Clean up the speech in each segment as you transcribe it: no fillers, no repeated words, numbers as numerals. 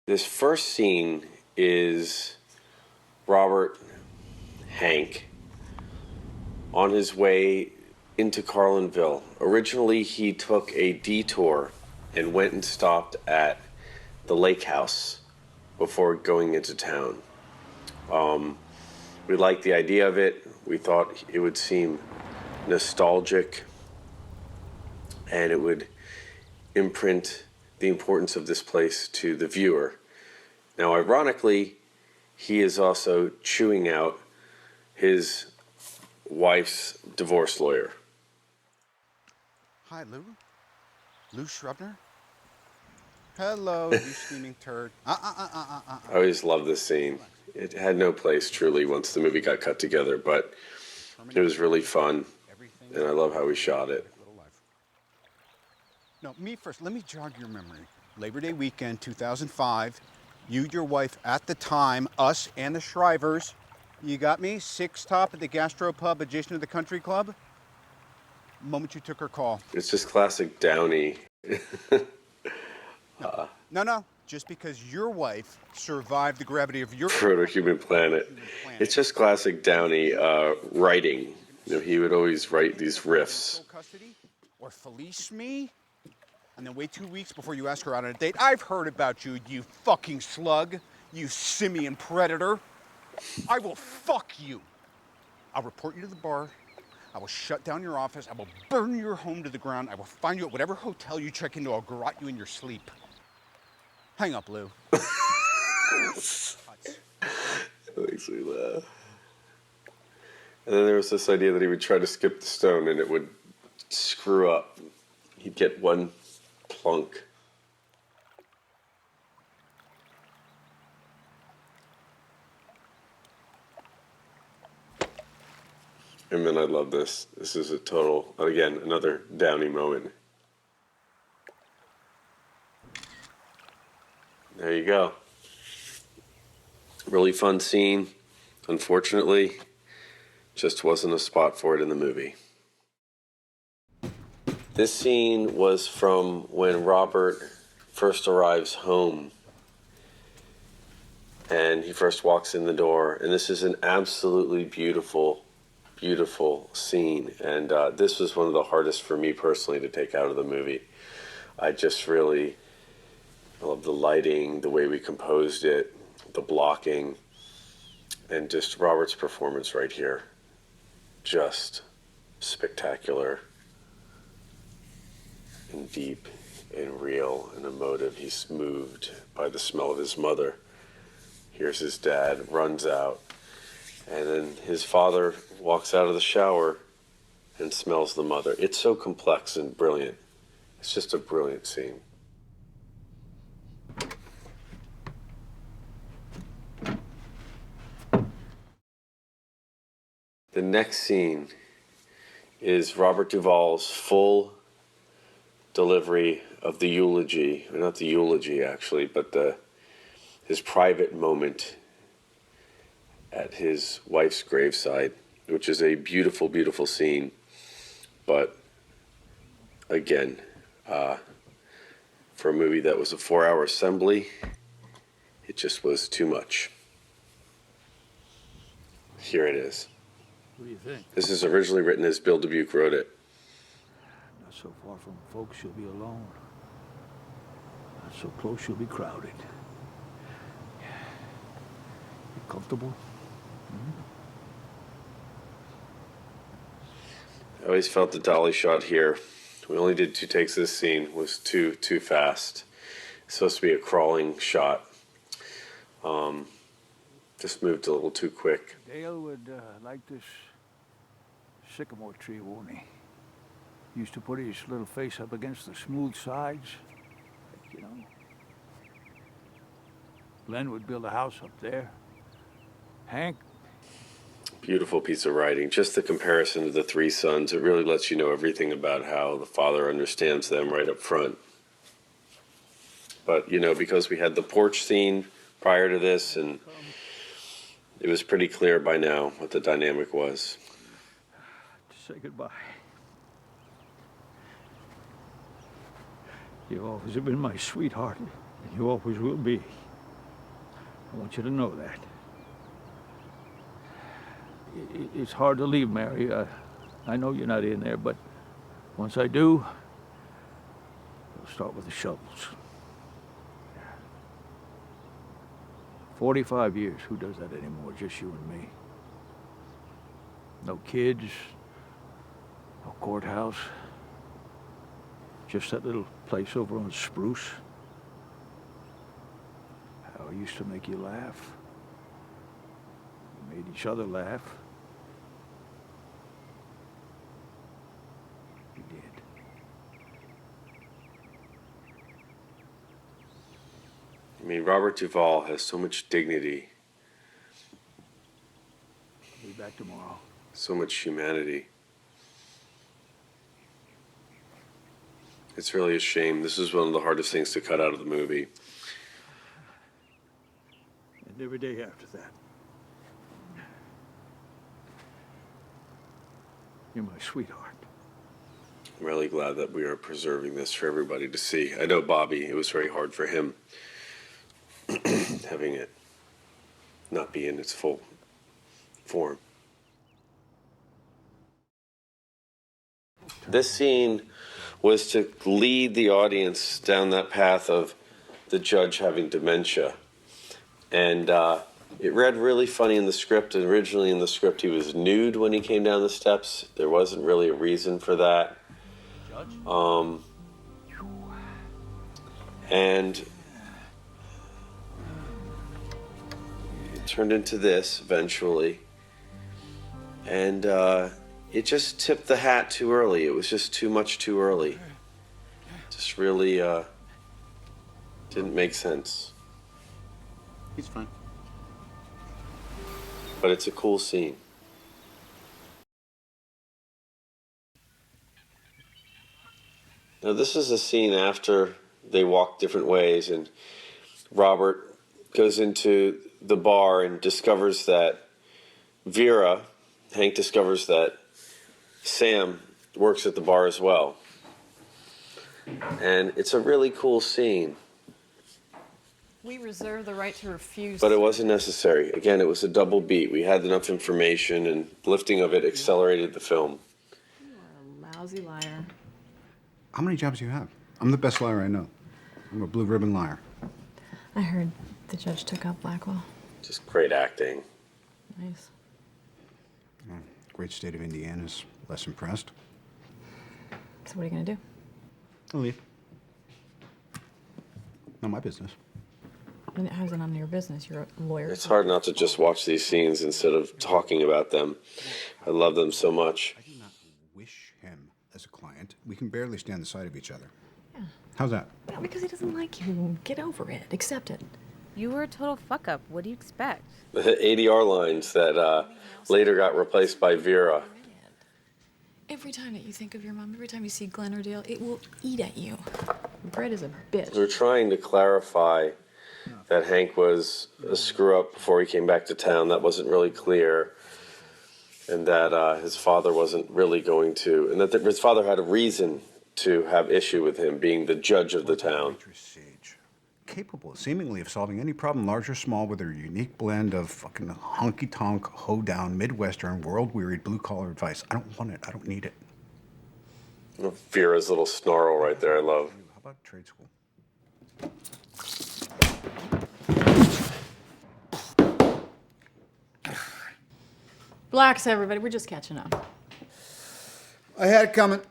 This first scene is Robert Hank on his way into Carlinville. Originally, he took a detour and went and stopped at the lake house before going into town. We liked the idea of it. We thought it would seem nostalgic and it would imprint the importance of this place to the viewer. Now, ironically, he is also chewing out his wife's divorce lawyer. Hi, Lou. Lou Shrubner? Hello, you steaming turd. I always loved this scene. It had no place, truly, once the movie got cut together, but it was really fun, and I love how we shot it. No, me first. Let me jog your memory. Labor Day weekend, 2005. You, your wife, at the time, us and the Shrivers. You got me? 6 top at the Gastropub adjacent to the country club. The moment you took her call. It's just classic Downey. No. Just because your wife survived the gravity of your Proto-Human Planet. It's just classic Downey writing. You know, he would always write these riffs. Or fleece me, and then wait 2 weeks before you ask her out on a date. I've heard about you, you fucking slug, you simian predator. I will fuck you. I'll report you to the bar. I will shut down your office. I will burn your home to the ground. I will find you at whatever hotel you check into. I'll garrote you in your sleep. Hang up, Lou. It makes me laugh. And then there was this idea that he would try to skip the stone and it would screw up. He'd get one plunk. And then I love this. This is a total, again, another Downey moment. There you go. Really fun scene. Unfortunately, just wasn't a spot for it in the movie. This scene was from when Robert first arrives home and he first walks in the door. And this is an absolutely beautiful, beautiful scene. And this was one of the hardest for me personally to take out of the movie. I just really love the lighting, the way we composed it, the blocking, and just Robert's performance right here. Just spectacular and deep and real and emotive. He's moved by the smell of his mother. Here's his dad, runs out, and then his father walks out of the shower and smells the mother. It's so complex and brilliant. It's just a brilliant scene. The next scene is Robert Duvall's full delivery of the eulogy, or not the eulogy actually, but his private moment at his wife's graveside, which is a beautiful, beautiful scene. But again, for a movie that was a 4-hour assembly, it just was too much. Here it is. What do you think? This is originally written as Bill Dubuque wrote it. Not so far from folks, you'll be alone. Not so close, you'll be crowded. You comfortable? I always felt the dolly shot here. We only did 2 takes. This scene was too fast. It's supposed to be a crawling shot. Just moved a little too quick. Dale would like this sycamore tree, won't he? Used to put his little face up against the smooth sides. You know. Glenn would build a house up there. Hank. Beautiful piece of writing. Just the comparison to the 3 sons, it really lets you know everything about how the father understands them right up front. But, you know, because we had the porch scene prior to this, and it was pretty clear by now what the dynamic was. To say goodbye. You always have been my sweetheart, and you always will be. I want you to know that. It's hard to leave, Mary. I know you're not in there, but once I do, I'll start with the shovels. 45 years, who does that anymore? Just you and me. No kids, no courthouse. Just that little place over on Spruce. How I used to make you laugh. We made each other laugh. We did. I mean, Robert Duvall has so much dignity, I'll be back tomorrow. so much humanity. It's really a shame. This is one of the hardest things to cut out of the movie. And every day after that. You're my sweetheart. I'm really glad that we are preserving this for everybody to see. I know Bobby, it was very hard for him having it not be in its full form. This scene was to lead the audience down that path of the judge having dementia. And it read really funny in the script. And originally in the script, he was nude when he came down the steps. There wasn't really a reason for that. And it turned into this eventually. And it just tipped the hat too early. It was just too much too early. Just really didn't make sense. He's fine. But it's a cool scene. Now this is a scene after they walk different ways and Robert goes into the bar and discovers that Hank discovers that Sam works at the bar as well. And it's a really cool scene. We reserve the right to refuse. But it wasn't necessary. Again, it was a double beat. We had enough information, and lifting of it accelerated the film. You are a lousy liar. How many jobs do you have? I'm the best liar I know. I'm a blue ribbon liar. I heard the judge took out Blackwell. Just great acting. Nice. Great state of Indiana's less impressed. So what are you gonna do? I'll leave. Not my business. And it hasn't none of your business. You're a lawyer. It's hard not to just watch these scenes instead of talking about them. I love them so much. I do not wish him as a client. We can barely stand the sight of each other. Yeah. How's that? Well, because he doesn't like you. Get over it. Accept it. You were a total fuck up. What do you expect? The ADR lines that later got replaced by Vera. Every time that you think of your mom, every time you see Glenn or Dale, it will eat at you. Brett is a bitch. We're trying to clarify that Hank was a screw up before he came back to town. That wasn't really clear. And that his father wasn't really going to, and that his father had a reason to have issue with him being the judge of the town. Sage. Capable, seemingly, of solving any problem, large or small, with her unique blend of fucking honky-tonk, hoedown, Midwestern, world-wearied, blue-collar advice. I don't want it. I don't need it. Vera's little snarl right there, I love. How about trade school? Relax, everybody. We're just catching up. I had it coming.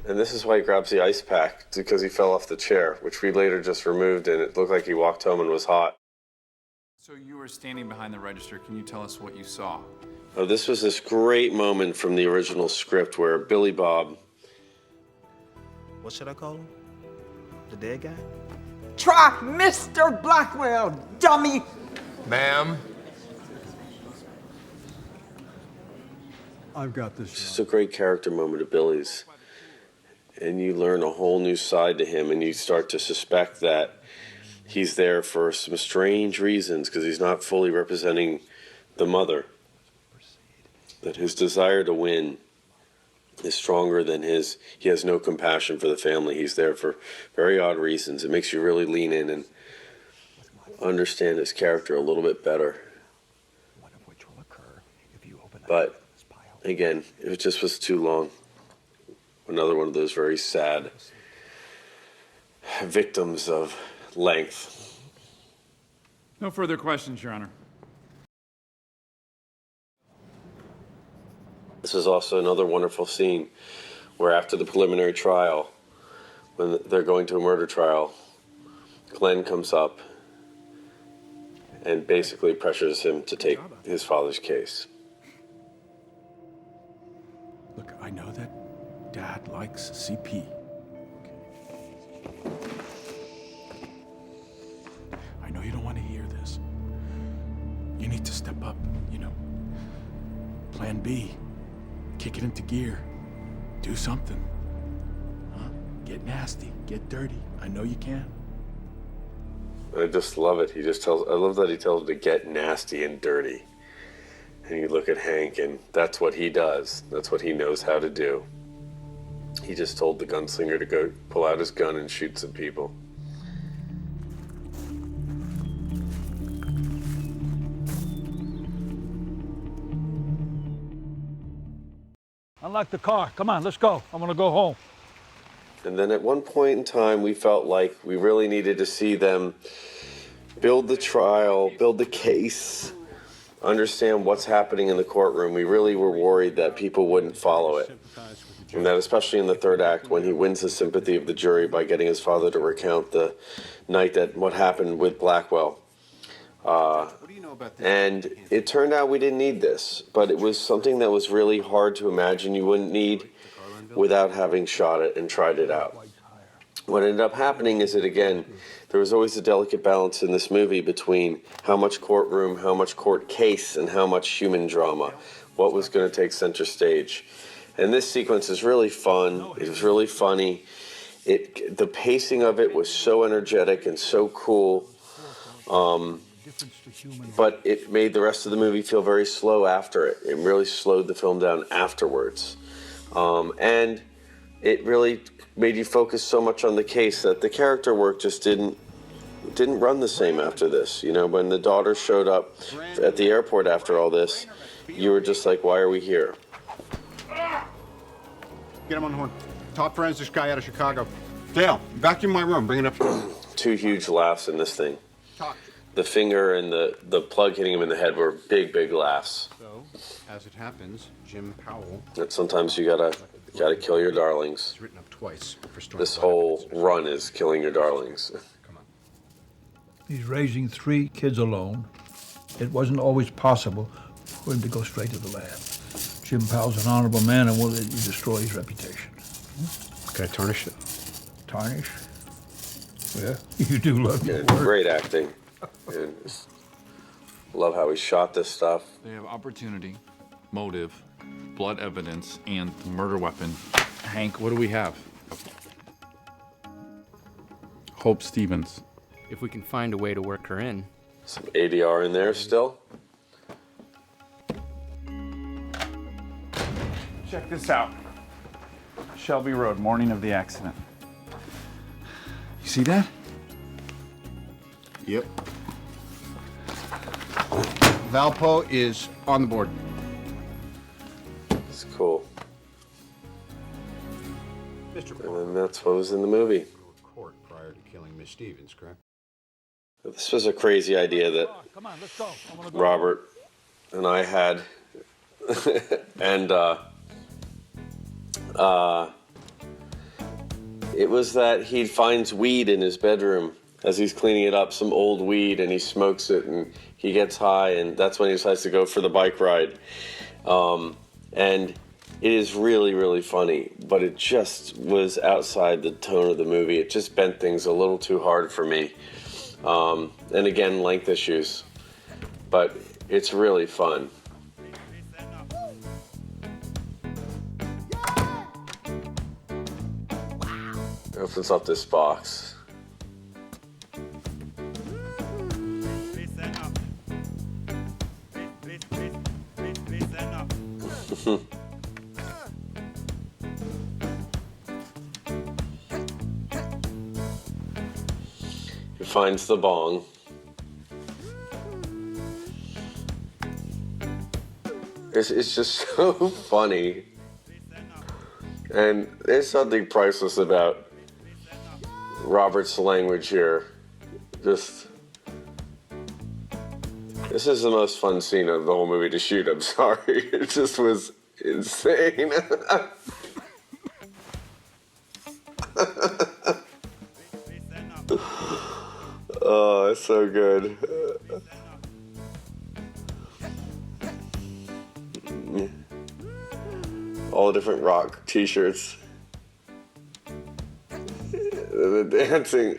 And this is why he grabs the ice pack, because he fell off the chair, which we later just removed, and it looked like he walked home and was hot. So you were standing behind the register. Can you tell us what you saw? Oh, this was this great moment from the original script where Billy Bob... What should I call him? The dead guy? Try Mr. Blackwell, dummy! Ma'am? I've got this. It's just a great character moment of Billy's. And you learn a whole new side to him, and you start to suspect that he's there for some strange reasons, because he's not fully representing the mother. That his desire to win is stronger than his. He has no compassion for the family. He's there for very odd reasons. It makes you really lean in and understand his character a little bit better. But again, it just was too long. Another one of those very sad victims of length. No further questions, Your Honor. This is also another wonderful scene where after the preliminary trial, when they're going to a murder trial, Glenn comes up and basically pressures him to take his father's case. Look, I know that Dad likes CP. I know you don't want to hear this. You need to step up, you know. Plan B. Kick it into gear. Do something. Huh? Get nasty. Get dirty. I know you can. I just love it. I love that he tells him to get nasty and dirty. And you look at Hank, and that's what he does. That's what he knows how to do. He just told the gunslinger to go pull out his gun and shoot some people. Unlock the car. Come on, let's go. I want to go home. And then at one point in time, we felt like we really needed to see them build the trial, build the case, understand what's happening in the courtroom. We really were worried that people wouldn't follow it. And that especially in the third act, when he wins the sympathy of the jury by getting his father to recount the night that what happened with Blackwell. And it turned out we didn't need this, but it was something that was really hard to imagine you wouldn't need without having shot it and tried it out. What ended up happening is that, again, there was always a delicate balance in this movie between how much courtroom, how much court case, and how much human drama. What was going to take center stage. And this sequence is really fun. It was really funny. The pacing of it was so energetic and so cool. But it made the rest of the movie feel very slow after it. It really slowed the film down afterwards. And it really made you focus so much on the case that the character work just didn't run the same after this. You know, when the daughter showed up at the airport after all this, you were just like, why are we here? Get him on the horn. Top forensics guy out of Chicago. Dale, vacuum my room. Bring it up. Two huge laughs in this thing. The finger and the plug hitting him in the head were big, big laughs. So, as it happens, Jim Powell. That sometimes you gotta kill your darlings. It's written up twice for This whole run is killing your darlings. Come on. He's raising 3 kids alone. It wasn't always possible for him to go straight to the lab. Jim Powell's an honorable man and won't let you destroy his reputation. Can I tarnish it? Tarnish? Yeah, you do love your work. Great acting. And just love how he shot this stuff. They have opportunity, motive, blood evidence, and the murder weapon. Hank, what do we have? Hope Stevens. If we can find a way to work her in. Some ADR in there still. Check this out. Shelby Road, morning of the accident. You see that? Yep. Valpo is on the board. It's cool. Mr. And then that's what was in the movie. Court prior to killing Miss Stevens, correct? This was a crazy idea that Come on, let's go. I wanna go. Robert and I had. And it was that he finds weed in his bedroom as he's cleaning it up, some old weed, and he smokes it and he gets high, and that's when he decides to go for the bike ride. And it is really, really funny, but it just was outside the tone of the movie. It just bent things a little too hard for me. And again, length issues, but it's really fun. Opens up this box. He finds the bong. It's just so funny. And there's something priceless about Robert's language here. Just, this is the most fun scene of the whole movie to shoot, I'm sorry. It just was insane. Oh, it's so good. All the different rock t-shirts. The dancing.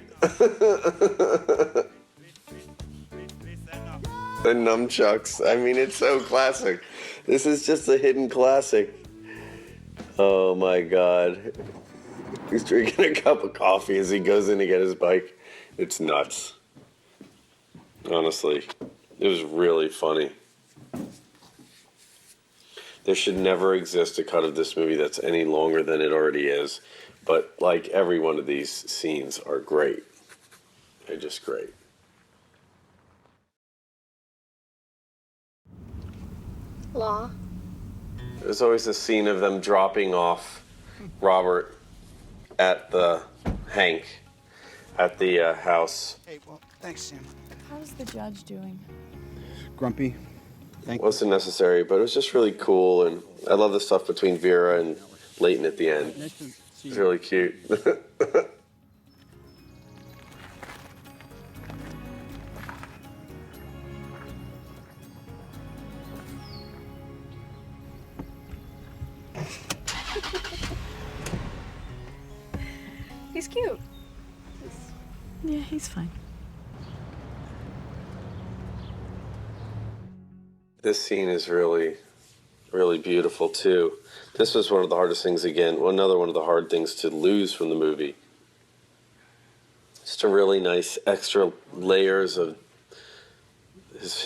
The nunchucks. I mean, it's so classic. This is just a hidden classic. Oh my God. He's drinking a cup of coffee as he goes in to get his bike. It's nuts. Honestly, it was really funny. There should never exist a cut of this movie that's any longer than it already is. But like every one of these scenes are great. They're just great. Law. There's always a scene of them dropping off Robert at the Hank at the house. Hey, well, thanks, Sam. How's the judge doing? Grumpy. It wasn't necessary, but it was just really cool, and I love the stuff between Vera and Leighton at the end. It's really cute. He's cute. Yeah, he's fine. This scene is really, really beautiful too. This was one of the hardest things again. Another one of the hard things to lose from the movie. Just a really nice extra layers of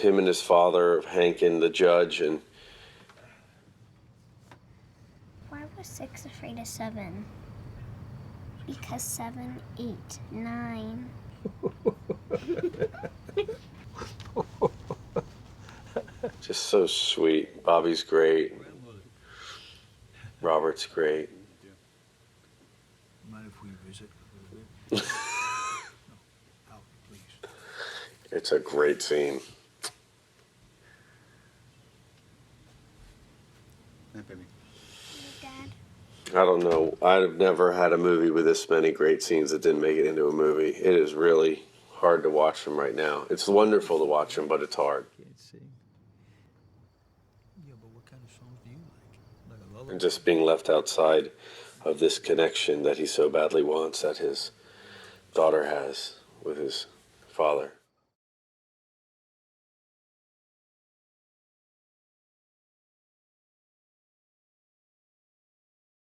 him and his father, of Hank and the judge, and Why was 6 afraid of 7? Because 7, 8, 9. just so sweet. Bobby's great. Robert's great. Mind if we visit a little bit? No, out, please. It's a great scene. Hey, baby. Dad. I don't know. I've never had a movie with this many great scenes that didn't make it into a movie. It is really hard to watch them right now. It's wonderful to watch them, but it's hard. Can't sing. Yeah, but what kind of songs do you like? Like a lullaby? And just being left outside of this connection that he so badly wants, that his daughter has with his father.